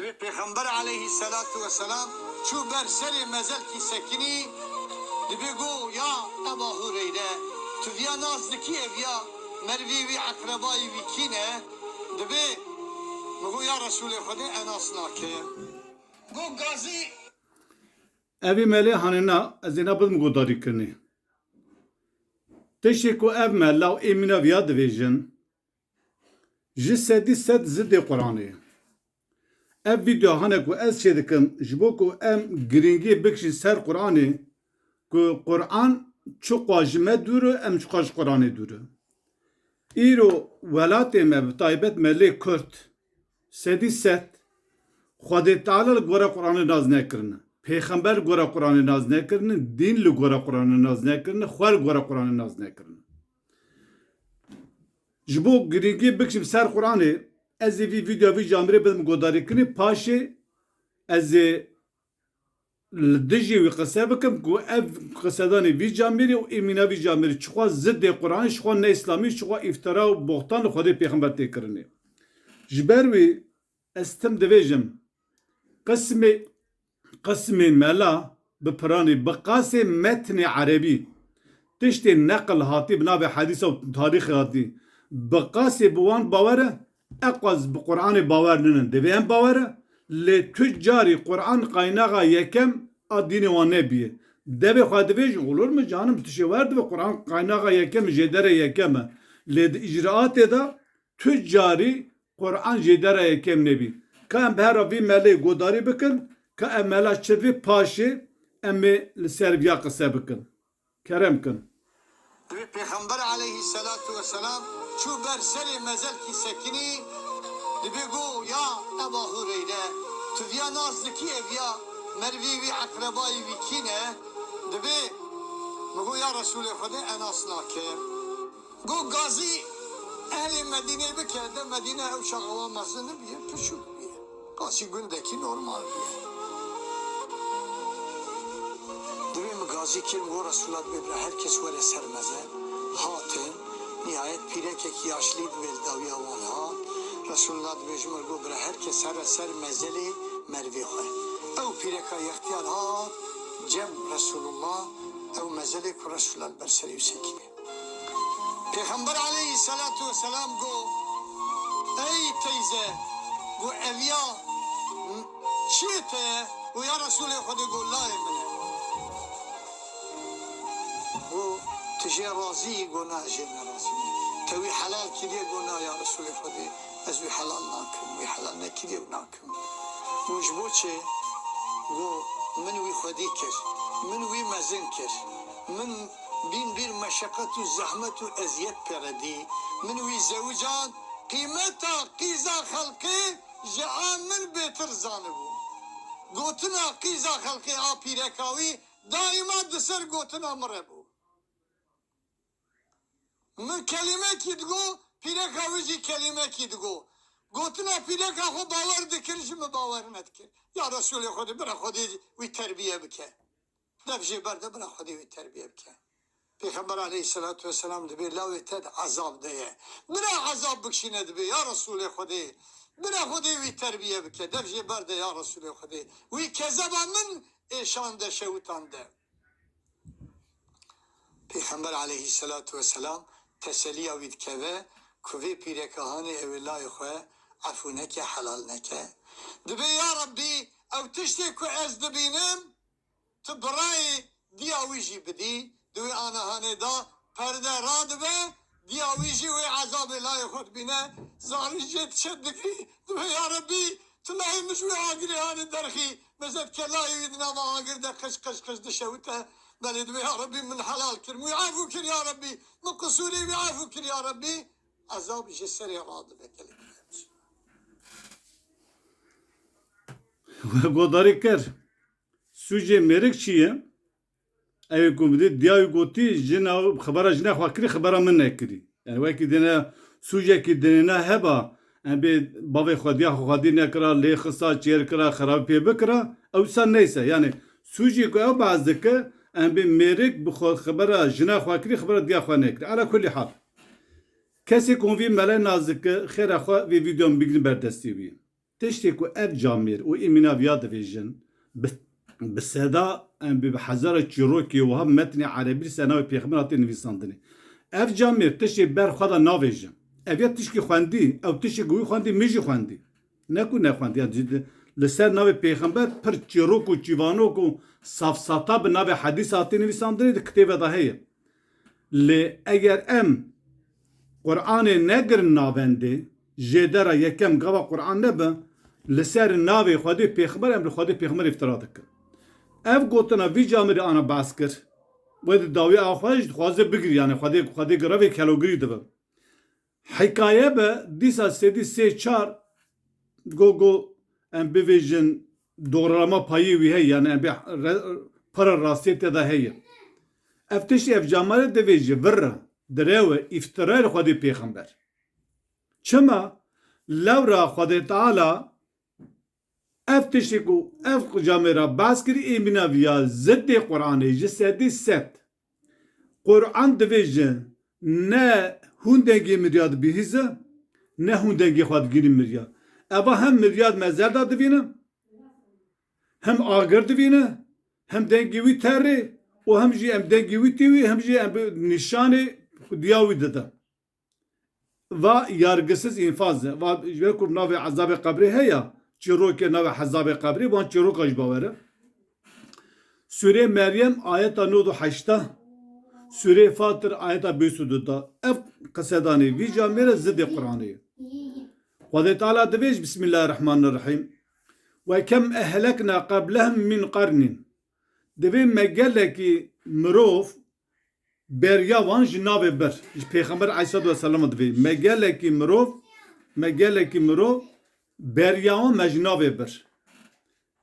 Ve Peygamber aleyhissalatu vesselam şu berseri mezel ki sekini dibe go ya Ebu Hureyre tüvya nazdaki evya mervi ve akrabayı vikine dibe mego ya Resulü Khudi enasnake go gazi Evi mele hanena ezina bid mugodari kirni. Teşe ku ev mela o emina viya divêjin ji sedî sed zidê Qur'anê. Ev video hane ku ez çê dikim ji bo ku em giringî bikişin ser Qur'anê ku Qur'an çuqa ji me dûr em çuqa ji Qur'anê dûr. Îro welatê me bi taybet me lê Kurd sedî sed Xwedê Teala li gora Qur'anê naz nekirine. Peygamber gora Kur'an'ı naz nekirine, din li gora Kur'an'ı naz nekirine, xwar gora Kur'an'ı naz nekirine. Ji bo giringî bikişim ser Kur'an'ê, ez ê vî video vî camîrê bidim godarî kirinê, paşê ez ê li dijî wî qise bikim ku ev qisedanê vî camîrê û emîna vî camîrê çixwa ziddê Kur'anê, çixwa ne İslamî, çixwa iftira û boxtan li Xwedê Peygamber tê kirinê. Ji ber wî ez tim divêjim قسم ملا بپرانی بقاس متن عربی تشت نقل هاتی بنابه حدیث و تاریخ هاتی بقاس بوان باوره اقوز بقرآن باور ننن دویم باوره لتجاری قرآن قaynağa yekem adini ve nebiye deve khadivej olur mu canım tişeverdi ve Kur'an qaynağa yekem jedere yekem le icraat da tüccari Kur'an jedere yekem nebi kan behravi mele godari bikin ka emela çevi paşi emi li serbiya qise bikin. Kerem kin. Ve Peygamber aleyhissalatu vesselam şu berseri mezel ki sekini dibe go ya Ebu Hureyre tüvya nazdaki evya mervi ve akrabayı vikine dibe mego ya Resulü Khudi enasnake go gazi ehli Medine bikerde Medine evşak avamazını bir püşük bir. Gazi gündeki normal bir. Gazi kim o Resulullah bebre herkes böyle sermeze hatim nihayet pirek yaşlıydı veldaviya vanha Resulullah bejmer go bre herkes ser mezeli mervi khoy ev pireka ihtiyar ha cem Resulullah ev mezeli ku Resulullah berseri yüsekine Peygamber aleyhissalatu vesselam go ey teyze go evya çiğte bu ya Resulullah Khudi go la emine bu tijê razî gona jê me razî te wî helal kiriye gona ya Resulê Xwedê ez wî helal nakim wî helal nekiriye nakim û ji bo çê got min wî Xwedî kir min wî mezin kir min bîn bir meşeqet û zehmet û eziyet pêredî min wî zewcan qîmeta qîza xelqê ji a min bêtir zanibû gotina qîza xelqê a pîreka wî daîma di ser gotina min re bû من کلمه کی دگو پیرکا ویجی کلمه کی دگو گوتنا پیرکا خو باور دکرش می باور ندکر یا رسول خودی برا خودی وی تربیه بکه نفجی برده برا خودی وی تربیه بکه پیغمبر علیه الصلاة والسلام دبی لاوی تد عذاب دیه برا عذاب بکشینه دبی یا رسول خودی برا خودی وی تربیه بکه نفجی برده یا رسول خودی وی کذبا من ایشانده شوتانده پیغمبر علیه الصلاة والسلام تسلیه وید که کوی پیرکهانی اولای خواه عفو نکه حلال نکه دبی یا ربی او تشتی که از دبینم تبرای دیاویجی بدی دوی آنهانه دا پرده را دبی دیاویجی و عذاب لای خود بینه زاری جد شد دکی دبی یا ربی تلاهی مشوی آگری هانی درخی مزد که لای ویدنا و آگر ده قش دشوته بله دبی یا ربی من حلال کرم وی عفو کر یا ربی من قصوری وی عفو کر یا ربی عذاب جسر یا راضی بکلی Godarî kir. Sûcê mêrik çi ye? Ew ku bidê diyawî gotî jina xebera jina xwe kirî xebera min nekirî. Yani wekî dine sûcekî dinêne heba em bê bavê xwediya xwedî nekira lê xisa çêr kira xerab pê bikira ew wisa neyse yani sûcê ku ew baz dike em bê mêrik bi xebera jina xwe kirî xebera diya xwe nekirî. Ala kulî hal. Kesê ku vî mele naz dike xêra xwe vê videom bigrin berdestî bî. تشتي كو اف جامير و امينا بياد فيجن بسدا ام بحزارة چروكي وهم متن عربي سنوي بيخمرات نويساندني اف جامير تشتي بر خدا نافيجن اویت تشکی خواندی او تشکی گوی خواندی میجی خواندی نکو نخواندی یعنی لسر ناو پیغمبر پر چیروک و چیوانوک و صفصاتا به ناو حدیث آتی نویساندنی ده کتیبه ده هیه لی اگر ام قرآن نگر ناونده جدر یکم گوا قرآن نبه لسر ناو خودی پیغمبر ام خودی پیغمبر افترا دکر اف گوتنا وی جامری آنا باس کر وید داوی آخواهش خوازه بگیر یعنی خودی گراوی کلوگری دبه حکایه به دیسا سیدی سی چار گو ام بیویژن دورلama payı vi hey yani ام para rasiyete da hey eftişi evcamare de veji verra dereve iftirar khodi peygamber çema lavra khodi taala eftişi ku ev camera baskiri emina viya zedde Kur'an'ı sedi set Kur'an de veji ne hundegi miryad bihize ne hundegi xwad girin miryad eva hem miryad mezer da divine hem agir divine hem dengi wî terê û hem jî em dengî wî tîwî hem jî em nîşanê diya wî dide va yargısız infaz va ji ku navê ezabê qebrê heye çîrokê navê hezabê qebrê wan çîroka ji bawere Sûre Meryem ayeta 98 Sûre Fatır ayeta 22 ev qesedanê vî camêre zidê Qur'anê Xwedê Teala divêj Bismillahirrahmanirrahim ve kem ehlekna qablehum min qarnin divê me gelekî mirov beriya wan ji navê ber ji Pêxember Aleyhissalatu vesselam divê me gelekî mirov beriya wan me ji navê ber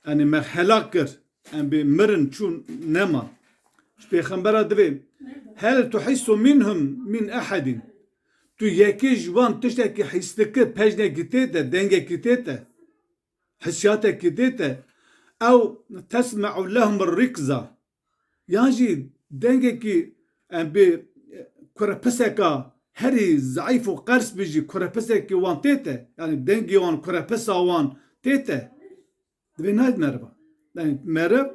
yani me helak kir em bê mirin çûn neman ji Pêxembera divê hel tuhissu minhum min ahadin tu yekê ji wan tiştekî his dikir pejnekî tê te dengekî tê te hissiyateke dête ew tesme'u lehum rikza yan jî dengekî em bê kurepiseka herî zayıf û qers bijî kurepisekî wan tê te yani dengê wan kurepisa wan tê te divê nayet meriva yani meriv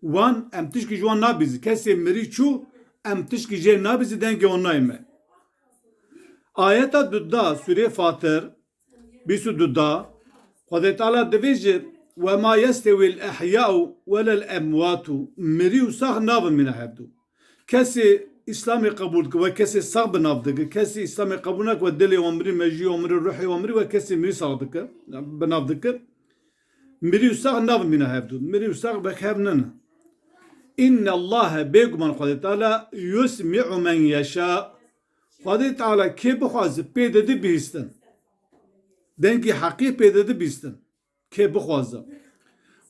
wan em tişkî ji wan nabîzî kesê mirî çû em tişkî jê nabîzî dengê wan nayme ayeta duda Sûre Fatır 22 Xwedê Teala divêje ve ma yestewîl ehya'u velel emwatu mirî û sax nabin mîne hevdû kesê İslamê qebûl dike ve kesê sax bi nav dike kesê İslamê qebûl nake ve dilê wan mirî mejiyê wan mirî ruhê wan mirî ve kesê mirî sax dike bi nav dike mirî û sax nabin mîne hevdû mirî û sax bekhev nine İnne Allâhe bêguman Xwedê Teala yusmi'u men yeşâ Xwedê Teala kê bixwaze pê didî bihîstin dengî heqî pê didî bihîstin kê bixwaze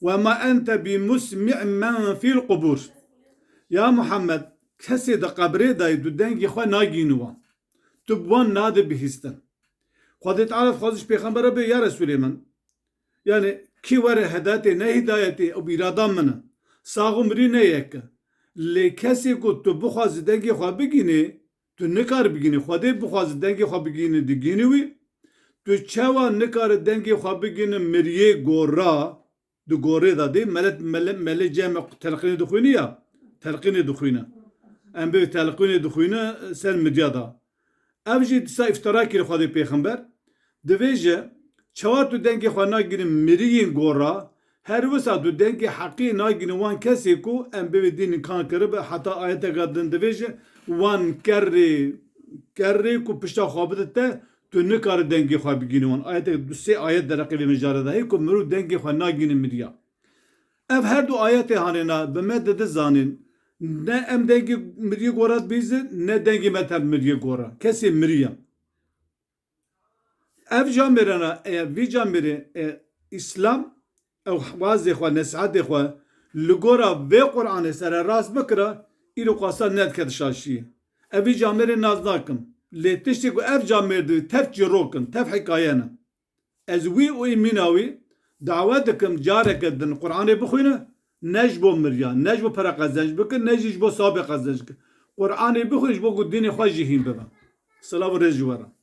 ve ma ente bimusmi' men fîl qubûr ya Muhammed kesê di qebrê dayî tu dengê xwe nagînî wan tu bi wan nadî bihîstin Xwedê Teala dixwaze ji Pêxembera bê ya Resulê min yani kî were hedayetê ne hidayetê ew îrada min e sax û mirî ne yek e lê kesê ku tu bixwazî dengê xwe bigînî tu nikarî bigînî Xwedê bixwaze dengê xwe bigînî digînî wî tu çawa nikarî dengê xwe bigînî miriyê gora di gorê da dê melê cem telqînê dixwînî ya telqînê dixwîne em bê telqînê dixwîne ser midya da ev jî dîsa iftira kir Xwedê Pêxember divêje çawa tu dengê xwe nagînî miriyên gora her wisa tu dengê heqî nagînî wan kesê ku em bê dînî kan kiribe heta ayeteka din divêje wan kerrê ku pişta xwe bidite tu nikarî dengê xwe bigînî wan ayetê sê ayet dereqê vê mijare de heye ku mirov dengê xwe nagînî miriya ev her du ayetê hanêna bi me didi zanîn ne em dengê miriyê gora bîzin ne dengê me tev miriyê gora kesê miriye ev jamêrena vî jamêrê İslam ew wazê xwe nesihetê xwe li gora vê Qur'anê sere rast bikire îro xwasta nedike di şaşiyê ev vî jamêrê naz nakim lê tiştê ku ev camêr di tev çîrokin tev hikaye ne ez wî û îmîna wî dawe dikim careke din Qur'anê bixwîne ne ji bo miriya ne ji bo pere qezenc bikin ne jî ji bo sabê qezenc bikin Qur'anê bixwîne ji bo ku dînê xwe jî hîn bibe silav û rêz ji we re